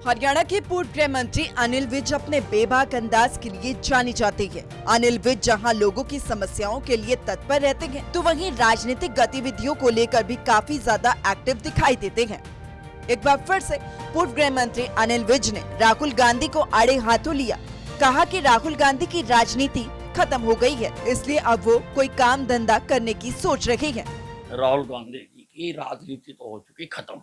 हरियाणा के पूर्व गृह मंत्री अनिल विज अपने बेबाक अंदाज के लिए जानी जाती है। अनिल विज जहां लोगों की समस्याओं के लिए तत्पर रहते हैं, तो वहीं राजनीतिक गतिविधियों को लेकर भी काफी ज्यादा एक्टिव दिखाई देते हैं। एक बार फिर से पूर्व गृह मंत्री अनिल विज ने राहुल गांधी को आड़े हाथों लिया। कहा कि राहुल गांधी की राजनीति खत्म हो गई है, इसलिए अब वो कोई काम धंधा करने की सोच रहे हैं। राहुल गांधी जी की राजनीति तो हो चुकी खत्म।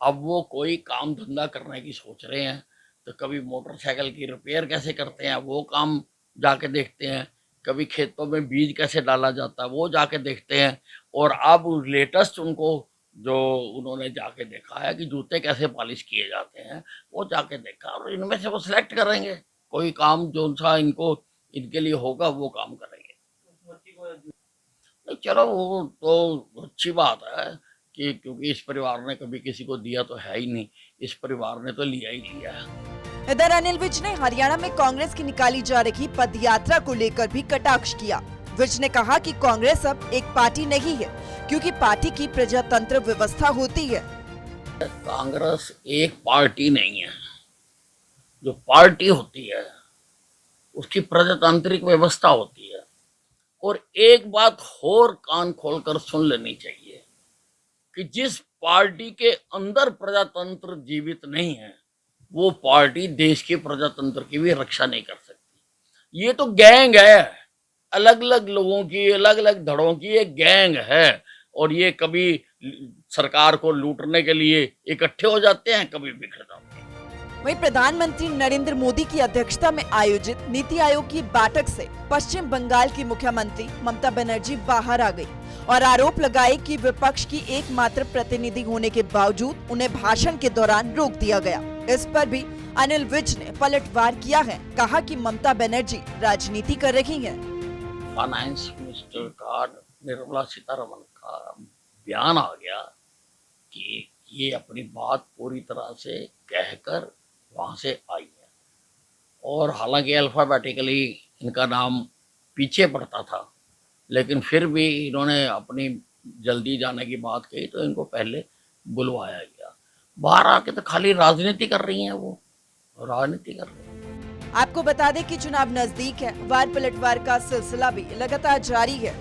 अब वो कोई काम धंधा करने की सोच रहे हैं, तो कभी मोटरसाइकिल की रिपेयर कैसे करते हैं वो काम जाके देखते हैं, कभी खेतों में बीज कैसे डाला जाता है वो जाके देखते हैं, और अब लेटेस्ट उनको जो उन्होंने जाके देखा है कि जूते कैसे पॉलिश किए जाते हैं वो जाके देखा, और इनमें से वो सिलेक्ट करेंगे कोई काम जो सा इनको इनके लिए होगा वो काम करेंगे। नहीं, चलो वो तो अच्छी बात है कि क्योंकि इस परिवार ने कभी किसी को दिया तो है ही नहीं, इस परिवार ने तो लिया ही लिया है। इधर अनिल विज ने हरियाणा में कांग्रेस की निकाली जा रही पद यात्रा को लेकर भी कटाक्ष किया। विज ने कहा कि कांग्रेस अब एक पार्टी नहीं है, क्योंकि पार्टी की प्रजातंत्र व्यवस्था होती है। कांग्रेस एक पार्टी नहीं है, जो पार्टी होती है उसकी प्रजातांत्रिक व्यवस्था होती है। और एक बात और कान खोलकर सुन लेनी चाहिए कि जिस पार्टी के अंदर प्रजातंत्र जीवित नहीं है वो पार्टी देश के प्रजातंत्र की भी रक्षा नहीं कर सकती। ये तो गैंग है, अलग अलग लोगों की, अलग अलग धड़ों की एक गैंग है, और ये कभी सरकार को लूटने के लिए इकट्ठे हो जाते हैं, कभी बिखर जाते हैं। वहीं प्रधानमंत्री नरेंद्र मोदी की अध्यक्षता में आयोजित नीति आयोग की बैठक से पश्चिम बंगाल की मुख्यमंत्री ममता बनर्जी बाहर आ गई और आरोप लगाए कि विपक्ष की एकमात्र प्रतिनिधि होने के बावजूद उन्हें भाषण के दौरान रोक दिया गया। इस पर भी अनिल विज ने पलटवार किया है। कहा कि ममता बनर्जी राजनीति कर रही हैं। फाइनेंस मिनिस्टर का निर्मला सीतारमण का बयान आ गया कि ये अपनी बात पूरी तरह से कहकर वहां से आई है, और हालांकि अल्फाबेटिकली इनका नाम पीछे पड़ता था, लेकिन फिर भी इन्होंने अपनी जल्दी जाने की बात कही तो इनको पहले बुलवाया गया। बाहर आके तो खाली राजनीति कर रही हैं, वो राजनीति कर रही हैं। आपको बता दें कि चुनाव नजदीक है, वार पलटवार का सिलसिला भी लगातार जारी है।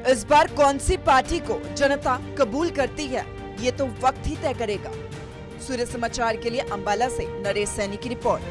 इस बार कौन सी पार्टी को जनता कबूल करती है ये तो वक्त ही तय करेगा। सूर्य समाचार के लिए अंबाला से नरेश सैनी की रिपोर्ट।